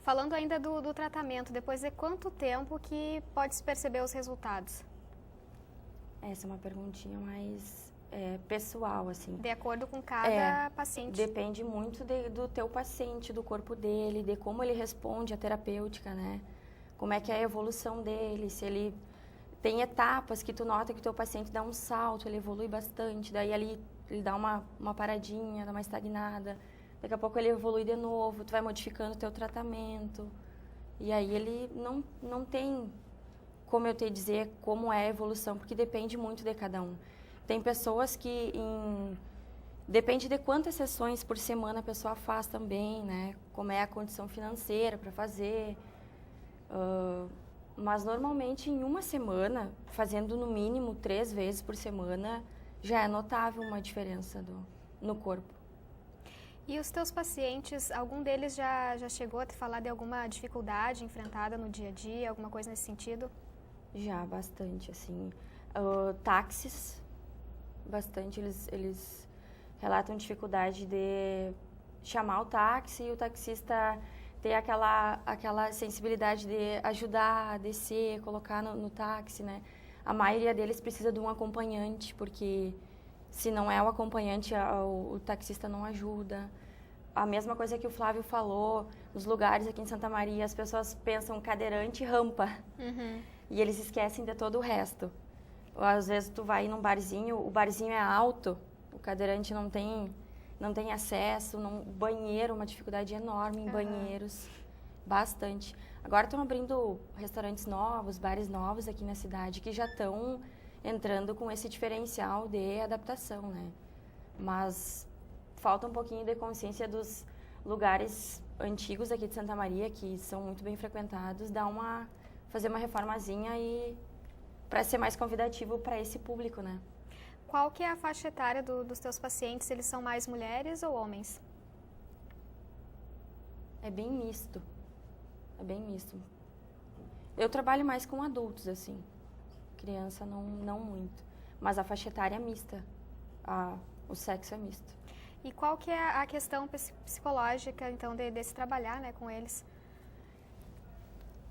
Falando ainda do tratamento, depois de quanto tempo que pode-se perceber os resultados? Essa é uma perguntinha mais pessoal, assim. De acordo com cada paciente. Depende muito do teu paciente, do corpo dele, de como ele responde à terapêutica, né? Como é que é a evolução dele, se ele... Tem etapas que tu nota que o teu paciente dá um salto, ele evolui bastante, daí ele dá uma paradinha, dá uma estagnada, daqui a pouco ele evolui de novo, tu vai modificando o teu tratamento, e aí ele não tem como eu te dizer como é a evolução, porque depende muito de cada um. Tem pessoas que, depende de quantas sessões por semana a pessoa faz também, né? Como é a condição financeira para fazer. Mas normalmente em uma semana, fazendo no mínimo 3 vezes por semana, já é notável uma diferença no corpo. E os teus pacientes, algum deles já chegou a te falar de alguma dificuldade enfrentada no dia a dia, alguma coisa nesse sentido? Já, bastante, assim. Táxis, bastante, eles relatam dificuldade de chamar o táxi e o taxista ter aquela sensibilidade de ajudar a descer, colocar no táxi, né? A maioria deles precisa de um acompanhante, porque se não é o acompanhante, o taxista não ajuda. A mesma coisa que o Flávio falou, nos lugares aqui em Santa Maria, as pessoas pensam cadeirante e rampa. Uhum. E eles esquecem de todo o resto. Às vezes tu vai num barzinho, o barzinho é alto, o cadeirante não tem acesso, banheiro, uma dificuldade enorme em banheiros, bastante. Agora estão abrindo restaurantes novos, bares novos aqui na cidade, que já estão entrando com esse diferencial de adaptação, né? Mas falta um pouquinho de consciência dos lugares antigos aqui de Santa Maria, que são muito bem frequentados, fazer uma reformazinha e para ser mais convidativo para esse público, né? Qual que é a faixa etária dos teus pacientes? Eles são mais mulheres ou homens? É bem misto. É bem misto. Eu trabalho mais com adultos, assim. Criança não muito. Mas a faixa etária é mista. O sexo é misto. E qual que é a questão psicológica, então, desse trabalhar, né, com eles?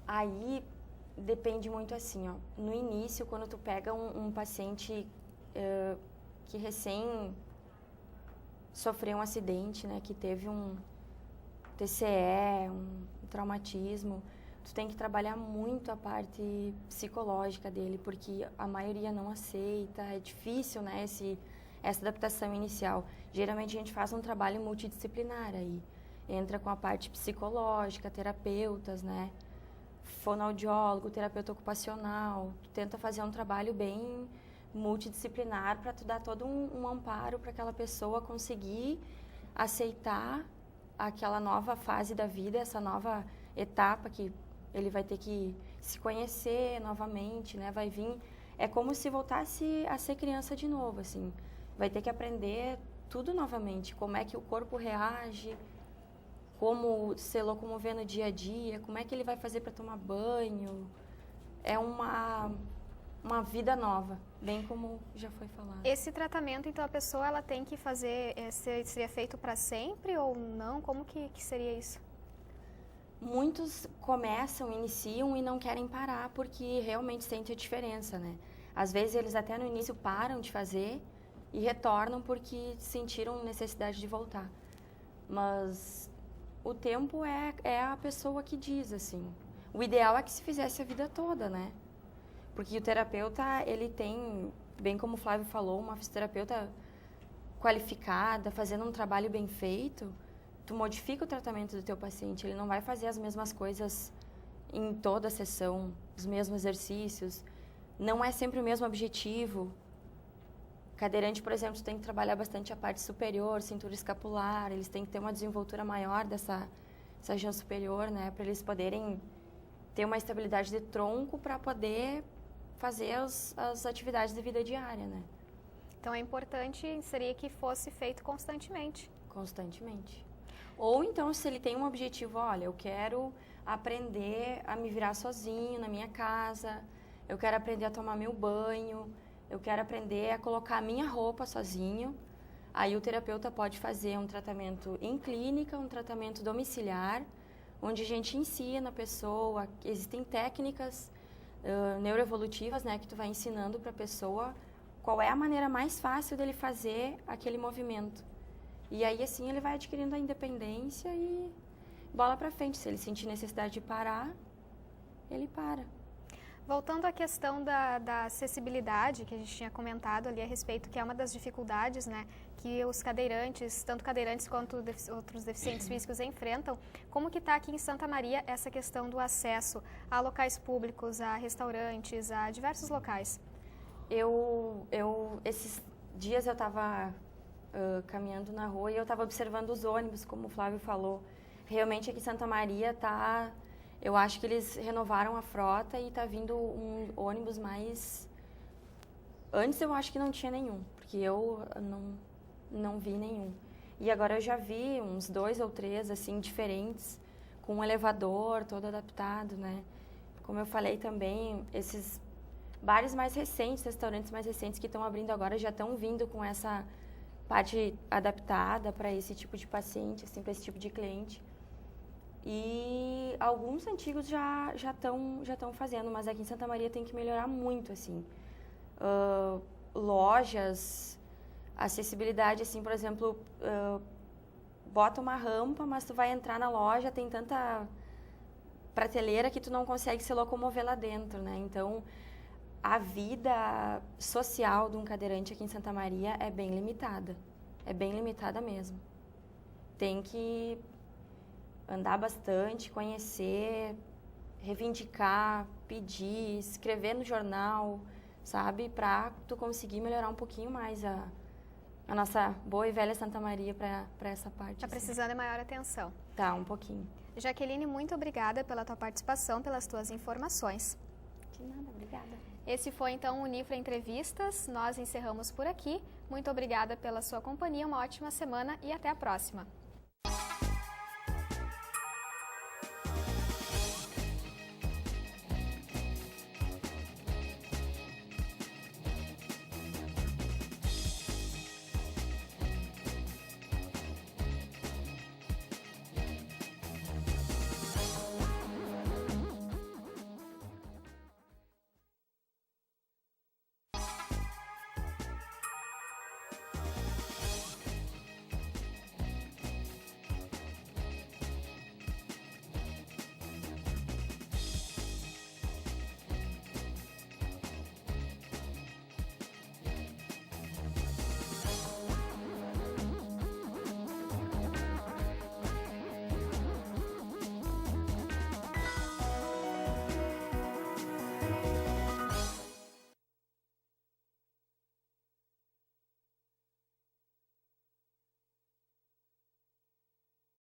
Aí depende muito assim, ó. No início, quando tu pega um paciente que recém sofreu um acidente, né, que teve um TCE, um traumatismo, tu tem que trabalhar muito a parte psicológica dele, porque a maioria não aceita, é difícil, né, essa adaptação inicial. Geralmente a gente faz um trabalho multidisciplinar aí, entra com a parte psicológica, terapeutas, né, fonoaudiólogo, terapeuta ocupacional, tu tenta fazer um trabalho bem multidisciplinar para tu dar todo um amparo para aquela pessoa conseguir aceitar aquela nova fase da vida, essa nova etapa que ele vai ter que se conhecer novamente, né? Vai vir, é como se voltasse a ser criança de novo, assim. Vai ter que aprender tudo novamente, como é que o corpo reage, como se locomover no dia a dia, como é que ele vai fazer para tomar banho. É uma vida nova, bem como já foi falado. Esse tratamento, então, a pessoa ela tem que fazer, seria feito para sempre ou não? Como que seria isso? Muitos iniciam e não querem parar porque realmente sentem a diferença, né? Às vezes eles até no início param de fazer e retornam porque sentiram necessidade de voltar. Mas o tempo é a pessoa que diz, assim. O ideal é que se fizesse a vida toda, né? Porque o terapeuta, ele tem, bem como o Flávio falou, uma fisioterapeuta qualificada, fazendo um trabalho bem feito, tu modifica o tratamento do teu paciente, ele não vai fazer as mesmas coisas em toda a sessão, os mesmos exercícios, não é sempre o mesmo objetivo. Cadeirante, por exemplo, tu tem que trabalhar bastante a parte superior, cintura escapular, eles têm que ter uma desenvoltura maior dessa região superior, né, para eles poderem ter uma estabilidade de tronco para poder fazer as atividades da vida diária, né? Então, é importante, seria que fosse feito constantemente. Constantemente. Ou então, se ele tem um objetivo, olha, eu quero aprender a me virar sozinho na minha casa, eu quero aprender a tomar meu banho, eu quero aprender a colocar a minha roupa sozinho, aí o terapeuta pode fazer um tratamento em clínica, um tratamento domiciliar, onde a gente ensina a pessoa, existem técnicas neuroevolutivas, né, que tu vai ensinando para a pessoa qual é a maneira mais fácil dele fazer aquele movimento. E aí, assim, ele vai adquirindo a independência e bola para frente. Se ele sentir necessidade de parar, ele para. Voltando à questão da acessibilidade, que a gente tinha comentado ali a respeito, que é uma das dificuldades, né, que os cadeirantes, tanto cadeirantes quanto outros deficientes físicos enfrentam, como que está aqui em Santa Maria essa questão do acesso a locais públicos, a restaurantes, a diversos locais? Esses dias eu estava caminhando na rua e eu estava observando os ônibus, como o Flávio falou. Realmente aqui em Santa Maria tá... Eu acho que eles renovaram a frota e está vindo um ônibus mais... Antes eu acho que não tinha nenhum, porque eu não vi nenhum. E agora eu já vi uns 2 ou 3, assim, diferentes, com um elevador todo adaptado, né? Como eu falei também, esses bares mais recentes, restaurantes mais recentes que estão abrindo agora já estão vindo com essa parte adaptada para esse tipo de paciente, assim, para esse tipo de cliente. E alguns antigos já estão fazendo, mas aqui em Santa Maria tem que melhorar muito, assim. Lojas, acessibilidade, assim, por exemplo, bota uma rampa, mas tu vai entrar na loja, tem tanta prateleira que tu não consegue se locomover lá dentro, né? Então, a vida social de um cadeirante aqui em Santa Maria é bem limitada mesmo. Tem que andar bastante, conhecer, reivindicar, pedir, escrever no jornal, sabe? Para tu conseguir melhorar um pouquinho mais a nossa boa e velha Santa Maria para essa parte. Está precisando de maior atenção. Tá, um pouquinho. Jaqueline, muito obrigada pela tua participação, pelas tuas informações. De nada, obrigada. Esse foi então o Unifra Entrevistas. Nós encerramos por aqui. Muito obrigada pela sua companhia, uma ótima semana e até a próxima.